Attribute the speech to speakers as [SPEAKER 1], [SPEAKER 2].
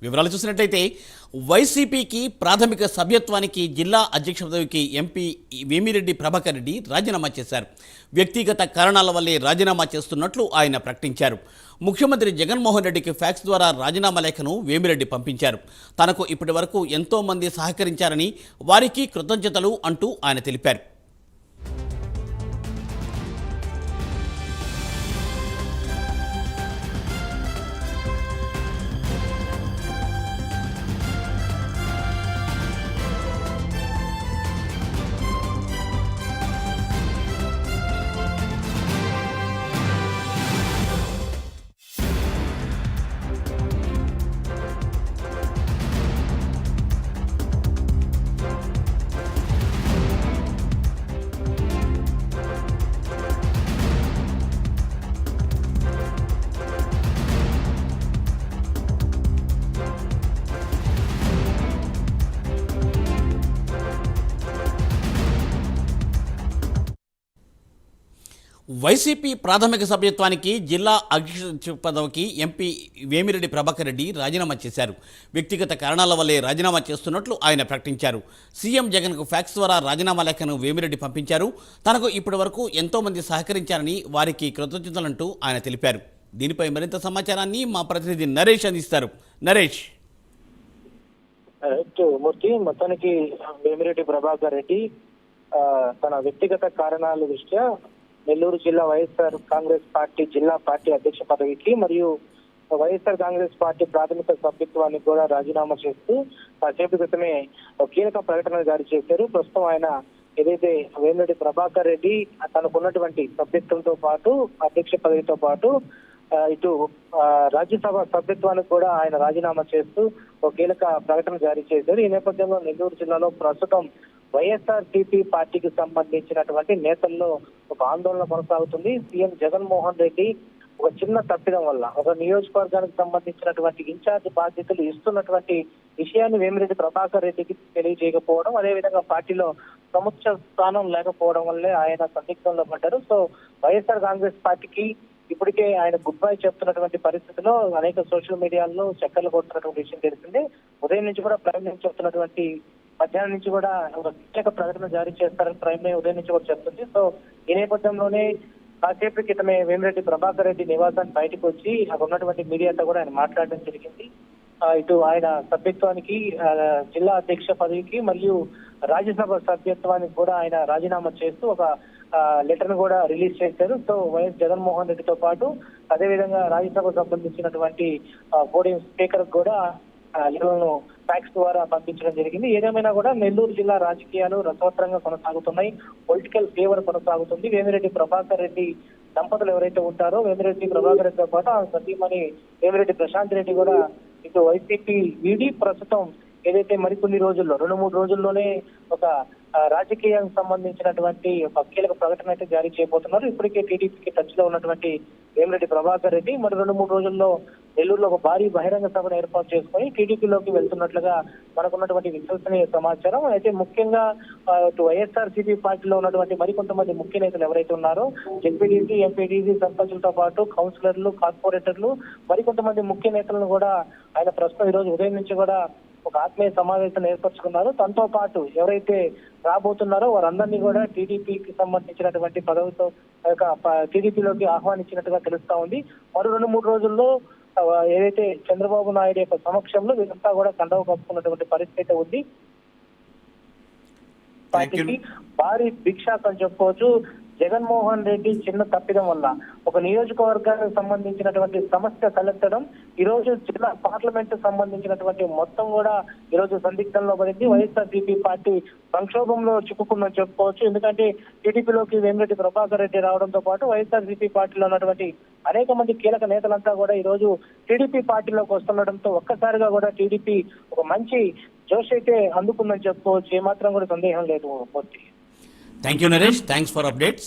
[SPEAKER 1] వివరాలు చూసినట్లయితే వైసీపీకి ప్రాథమిక సభ్యత్వానికి జిల్లా అధ్యక్ష పదవికి ఎంపీ వేమిరెడ్డి ప్రభాకర్ రెడ్డి రాజీనామా చేశారు. వ్యక్తిగత కారణాల వల్లే రాజీనామా చేస్తున్నట్లు ఆయన ప్రకటించారు. ముఖ్యమంత్రి జగన్మోహన్ రెడ్డికి ఫ్యాక్స్ ద్వారా రాజీనామా లేఖను వేమిరెడ్డి పంపించారు. తనకు ఇప్పటి వరకు ఎంతో మంది సహకరించారని, వారికి కృతజ్ఞతలు అంటూ ఆయన తెలిపారు. వైసీపీ ప్రాథమిక సభ్యత్వానికి జిల్లా అధ్యక్ష పదవికి ఎంపీ వేమిరెడ్డి ప్రభాకర్ రెడ్డి రాజీనామా చేశారు. వ్యక్తిగత కారణాల వల్లే రాజీనామా చేస్తున్నట్లు ఆయన ప్రకటించారు. సీఎం జగన్కు ఫ్యాక్స్ ద్వారా రాజీనామా లేఖను వేమిరెడ్డి పంపించారు. తనకు ఇప్పటి వరకు ఎంతో మంది సహకరించారని, వారికి కృతజ్ఞతలంటూ ఆయన తెలిపారు. దీనిపై మరింత సమాచారాన్ని మా ప్రతినిధి నరేష్ అందిస్తారు. నరేష్.
[SPEAKER 2] మూర్తి, మొత్తానికి వేమిరెడ్డి ప్రభాకర్ రెడ్డి తన వ్యక్తిగత కారణాల దృష్ట్యా నెల్లూరు జిల్లా వైఎస్ఆర్ కాంగ్రెస్ పార్టీ జిల్లా పార్టీ అధ్యక్ష పదవికి మరియు వైఎస్ఆర్ కాంగ్రెస్ పార్టీ ప్రాథమిక సభ్యత్వానికి కూడా రాజీనామా చేస్తూ కాసేపు క్రితమే కీలక ప్రకటన జారీ చేశారు. ప్రస్తుతం ఆయన ఏదైతే వేమిరెడ్డి ప్రభాకర్ రెడ్డి తనకున్నటువంటి సభ్యత్వంతో పాటు అధ్యక్ష పదవితో పాటు ఇటు రాజ్యసభ సభ్యత్వానికి కూడా ఆయన రాజీనామా చేస్తూ ఒక కీలక ప్రకటన జారీ చేశారు. ఈ నేపథ్యంలో నెల్లూరు జిల్లాలో ప్రస్తుతం వైఎస్ఆర్సీపీ పార్టీకి సంబంధించినటువంటి నేతల్లో ఒక ఆందోళన కొనసాగుతుంది. సీఎం జగన్మోహన్ రెడ్డి ఒక చిన్న తప్పిదం వల్ల ఒక నియోజకవర్గానికి సంబంధించినటువంటి ఇన్ఛార్జ్ బాధ్యతలు ఇస్తున్నటువంటి విషయాన్ని వేమిరెడ్డి ప్రభాకర్ రెడ్డికి తెలియజేయకపోవడం, అదేవిధంగా పార్టీలో సముచిత స్థానం లేకపోవడం వల్లే ఆయన సందిగ్ధంలో పడ్డారు. సో వైఎస్ఆర్ కాంగ్రెస్ పార్టీకి ఇప్పటికే ఆయన గుడ్ బై చెప్తున్నటువంటి పరిస్థితిలో అనేక సోషల్ మీడియాల్లో చక్కర్లు కొడుతున్నటువంటి విషయం తెలిసింది. ఉదయం నుంచి కూడా ప్రైమ్ నుంచి చెప్తున్నటువంటి మధ్యాహ్నం నుంచి కూడా ఒక కీలక ప్రకటన జారీ చేస్తారని ప్రైమ్ ఉదయం నుంచి కూడా చెప్తుంది. సో ఈ నేపథ్యంలోనే కాసేపు క్రితమే వేమిరెడ్డి ప్రభాకర్ రెడ్డి నివాసానికి బయటకు వచ్చి అక్కడ ఉన్నటువంటి మీడియాతో కూడా ఆయన మాట్లాడడం జరిగింది. ఇటు ఆయన సభ్యత్వానికి జిల్లా అధ్యక్ష పదవికి మరియు రాజ్యసభ సభ్యత్వానికి కూడా ఆయన రాజీనామా చేస్తూ ఒక లెటర్ ను కూడా రిలీజ్ చేశారు. సో వైఎస్ జగన్మోహన్ రెడ్డితో పాటు అదేవిధంగా రాజ్యసభకు సంబంధించినటువంటి పోడియం స్పీకర్ కూడా లెటర్లను ఫ్యాక్స్ ద్వారా పంపించడం జరిగింది. ఏదేమైనా కూడా నెల్లూరు జిల్లా రాజకీయాలు రసవత్తరంగా కొనసాగుతున్నాయి. పొలిటికల్ ఫీవర్ కొనసాగుతుంది. వేమిరెడ్డి ప్రభాకర్ రెడ్డి దంపతులు ఎవరైతే ఉంటారో వేమిరెడ్డి ప్రభాకర్ రెడ్డితో పాటు ఆ సతీమణి వేమిరెడ్డి ప్రశాంత్ రెడ్డి కూడా ఇటు వైసీపీ వీడి ప్రస్తుతం ఏదైతే మరికొన్ని రోజుల్లో 2-3 రోజుల్లోనే ఒక రాజకీయానికి సంబంధించినటువంటి ఒక కీలక ప్రకటన అయితే జారీ చేయబోతున్నారు. ఇప్పటికే టీడీపీకి టచ్ లో ఉన్నటువంటి వేమిరెడ్డి ప్రభాకర్ రెడ్డి మరి 2-3 రోజుల్లో నెల్లూరులో ఒక భారీ బహిరంగ సభను ఏర్పాటు చేసుకుని టీడీపీలోకి వెళ్తున్నట్లుగా మనకున్నటువంటి విశ్వసనీయ సమాచారం. అయితే ముఖ్యంగా వైఎస్ఆర్సీపీ పార్టీలో ఉన్నటువంటి మరికొంతమంది ముఖ్య నేతలు ఎవరైతే ఉన్నారో జెడ్పీటీసీ, ఎంపీటీసీ సర్పంచులతో పాటు కౌన్సిలర్లు, కార్పొరేటర్లు మరికొంతమంది ముఖ్య నేతలను కూడా ఆయన ప్రస్తుతం ఈ రోజు ఉదయం నుంచి కూడా ఒక ఆత్మీయ సమావేశాన్ని ఏర్పరచుకున్నారు. తనతో పాటు ఎవరైతే రాబోతున్నారో వారందరినీ కూడా టీడీపీకి సంబంధించినటువంటి పదవితో టీడీపీలోకి ఆహ్వానించినట్టుగా తెలుస్తా ఉంది. మరో 2-3 రోజుల్లో ఏదైతే చంద్రబాబు నాయుడు యొక్క సమక్షంలో వీరంతా కూడా కండవ కప్పుకున్నటువంటి పరిస్థితి ఉంది. పార్టీకి భారీ బిగ్ షాక్ అని చెప్పుకోవచ్చు. జగన్మోహన్ రెడ్డి చిన్న తప్పిదం వల్ల ఒక నియోజకవర్గానికి సంబంధించినటువంటి సమస్య తలెత్తడం ఈ రోజు జిల్లా పార్లమెంట్ సంబంధించినటువంటి మొత్తం కూడా ఈ రోజు సందిగ్ధంలో పడింది. వైఎస్ఆర్సీపీ పార్టీ సంక్షోభంలో చిక్కుకుందని చెప్పుకోవచ్చు. ఎందుకంటే టీడీపీలోకి వేమిరెడ్డి ప్రభాకర్ రెడ్డి రావడంతో పాటు వైఎస్ఆర్సీపీ పార్టీలో ఉన్నటువంటి అనేక మంది కీలక నేతలంతా కూడా ఈ రోజు టీడీపీ పార్టీలోకి వస్తుండటంతో ఒక్కసారిగా కూడా టీడీపీ ఒక మంచి జోష్ అయితే అందుకుందని చెప్పుకోవచ్చు. ఏమాత్రం కూడా సందేహం లేదు. పూర్తి.
[SPEAKER 1] Thank you, Naresh. Thanks for updates.